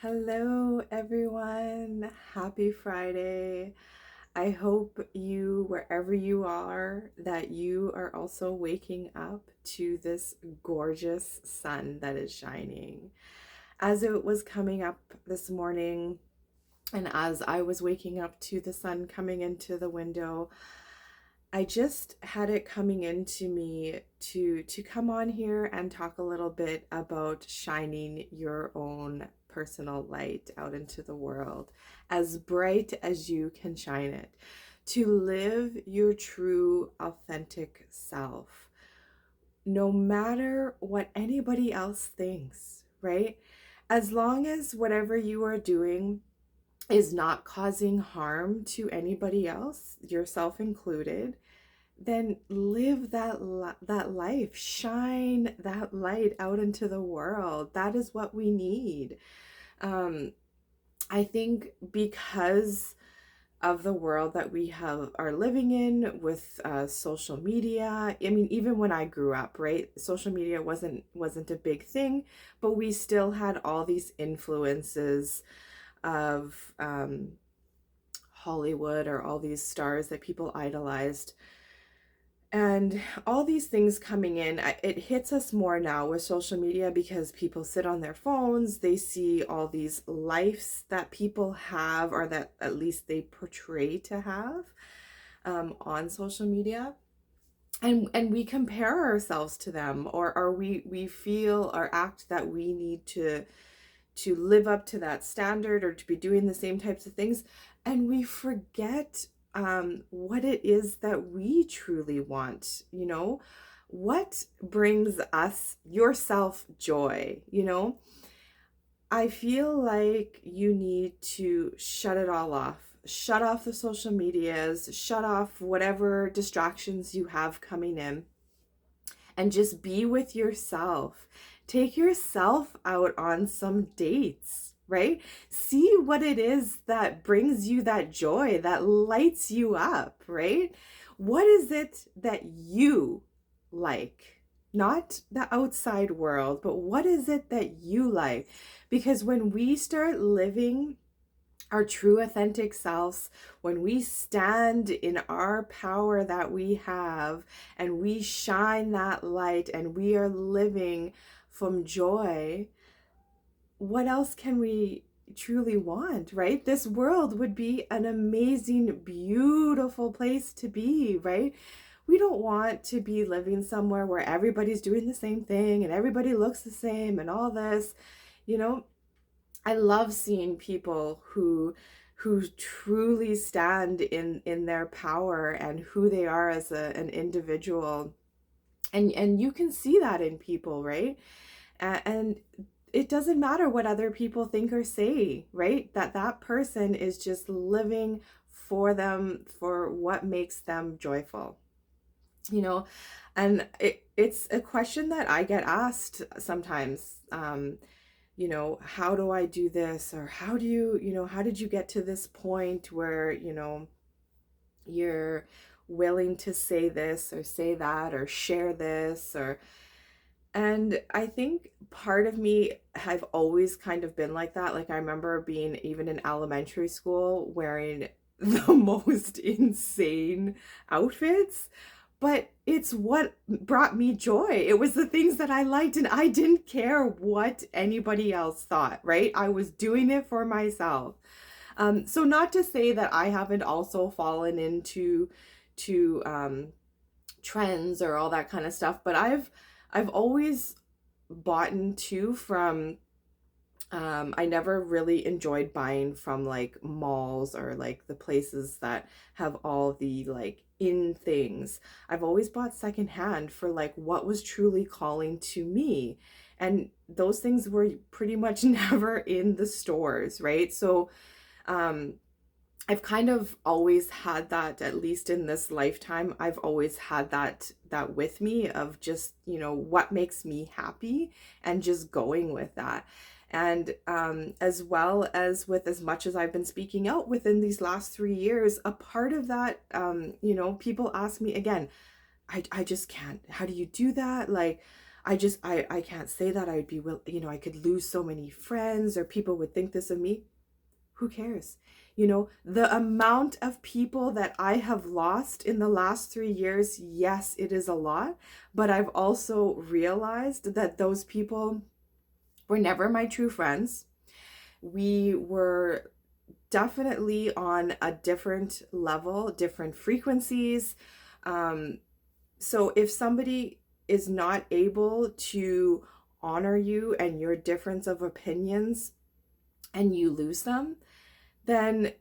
Hello, everyone. Happy Friday. I hope you, wherever you are, that you are also waking up to this gorgeous sun that is shining. As it was coming up this morning, and as I was waking up to the sun coming into the window, I just had it coming into me to come on here and talk a little bit about shining your own personal light out into the world, as bright as you can shine it, to live your true authentic self, no matter what anybody else thinks, right? As long as whatever you are doing is not causing harm to anybody else, yourself included, then live that life, shine that light out into the world. That is what we need. um I think because of the world that we are living in with social media. I mean, even when I grew up, right, social media wasn't a big thing, but we still had all these influences of Hollywood, or all these stars that people idolized. And all these things coming in, it hits us more now with social media because people sit on their phones, they see all these lives that people have, or that at least they portray to have on social media. And we compare ourselves to them, or we feel or act that we need to live up to that standard, or to be doing the same types of things. And we forget what it is that we truly want, what brings us, yourself, joy. I feel like you need to shut it all off. Shut off the social medias, shut off whatever distractions you have coming in, and just be with yourself. Take yourself out on some dates, right? See what it is that brings you that joy, that lights you up, right? What is it that you like? Not the outside world, but what is it that you like? Because when we start living our true authentic selves, when we stand in our power that we have, and we shine that light, and we are living from joy, what else can we truly want, right? This world would be an amazing, beautiful place to be, right? We don't want to be living somewhere where everybody's doing the same thing and everybody looks the same and all this. you know I love seeing people who truly stand in their power and who they are as an individual. And you can see that in people, right? And it doesn't matter what other people think or say, right? That person is just living for them, for what makes them joyful. you know and it's a question that I get asked sometimes. How do I do this? Or how do how did you get to this point where, you're willing to say this or say that or share this? And I think part of me have always kind of been like that. Like, I remember being even in elementary school wearing the most insane outfits, but it's what brought me joy. It was the things that I liked, and I didn't care what anybody else thought, right? I was doing it for myself. So not to say that I haven't also fallen into to trends or all that kind of stuff, but I've always bought into from I never really enjoyed buying from like malls, or like the places that have all the like in things. I've always bought secondhand for like what was truly calling to me. And those things were pretty much never in the stores, right? So um I've kind of always had that, at least in this lifetime, I've always had that with me, of just, what makes me happy, and just going with that. And as well as with as much as I've been speaking out within these last 3 years, a part of that, people ask me again, I just can't. How do you do that? Like, I can't say that. I would be, I could lose so many friends, or people would think this of me. Who cares? The amount of people that I have lost in the last 3 years, yes, it is a lot, but I've also realized that those people were never my true friends. We were definitely on a different level, different frequencies. Um, so if somebody is not able to honor you and your difference of opinions, and you lose them, then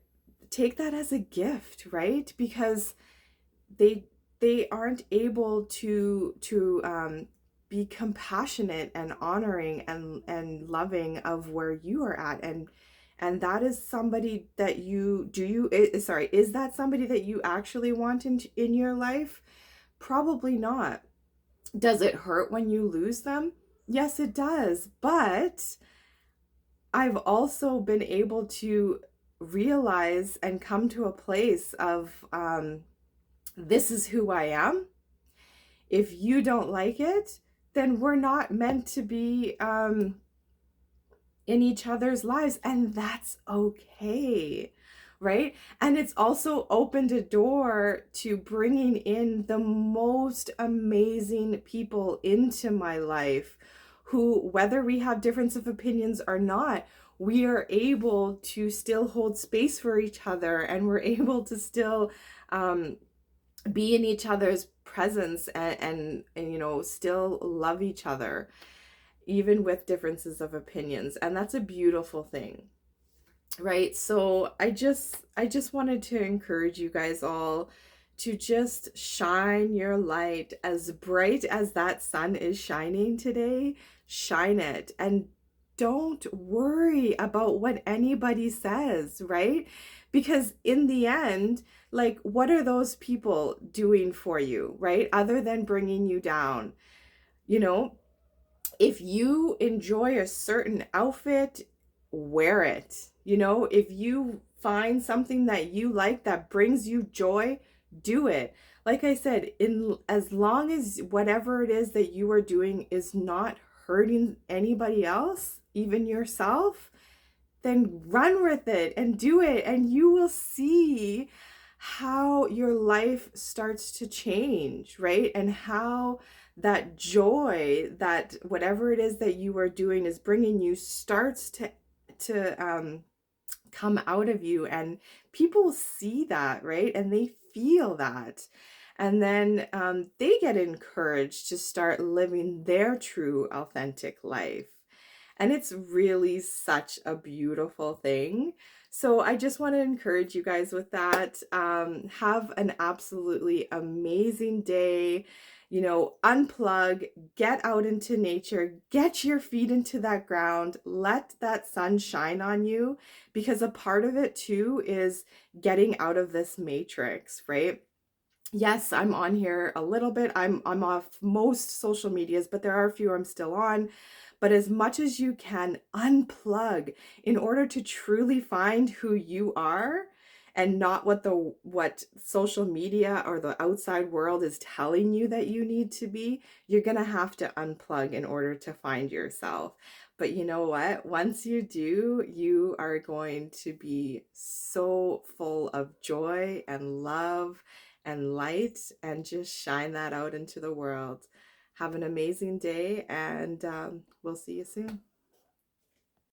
take that as a gift, right? Because they they aren't able to be compassionate and honoring and loving of where you are at. And that is somebody that you do you sorry, is that somebody that you actually want in your life? Probably not. Does it hurt when you lose them? Yes, it does. But I've also been able to realize and come to a place of, this is who I am. If you don't like it, then we're not meant to be in each other's lives, and that's okay, right? And it's also opened a door to bringing in the most amazing people into my life, who, whether we have difference of opinions or not, we are able to still hold space for each other, and we're able to still be in each other's presence, and still love each other even with differences of opinions. And that's a beautiful thing, right? So I just wanted to encourage you guys all to just shine your light as bright as that sun is shining today. Shine it, and don't worry about what anybody says, right? Because in the end, like, what are those people doing for you, right? Other than bringing you down. You know, if you enjoy a certain outfit, wear it. If you find something that you like that brings you joy, do it. Like I said, in as long as whatever it is that you are doing is not hurting anybody else, even yourself, then run with it and do it, and you will see how your life starts to change, right? And how that joy, that whatever it is that you are doing is bringing you, starts to come out of you, and people see that, right? And they feel that, and then they get encouraged to start living their true authentic life. And it's really such a beautiful thing. So I just want to encourage you guys with that. Have an absolutely amazing day. Unplug, get out into nature, get your feet into that ground, let that sun shine on you, because a part of it too is getting out of this matrix, right? Yes, I'm on here a little bit. I'm off most social medias, but there are a few I'm still on. But as much as you can, unplug in order to truly find who you are, and not what social media or the outside world is telling you that you need to be. You're going to have to unplug in order to find yourself. But you know what? Once you do, you are going to be so full of joy and love and light, and just shine that out into the world. Have an amazing day, and we'll see you soon.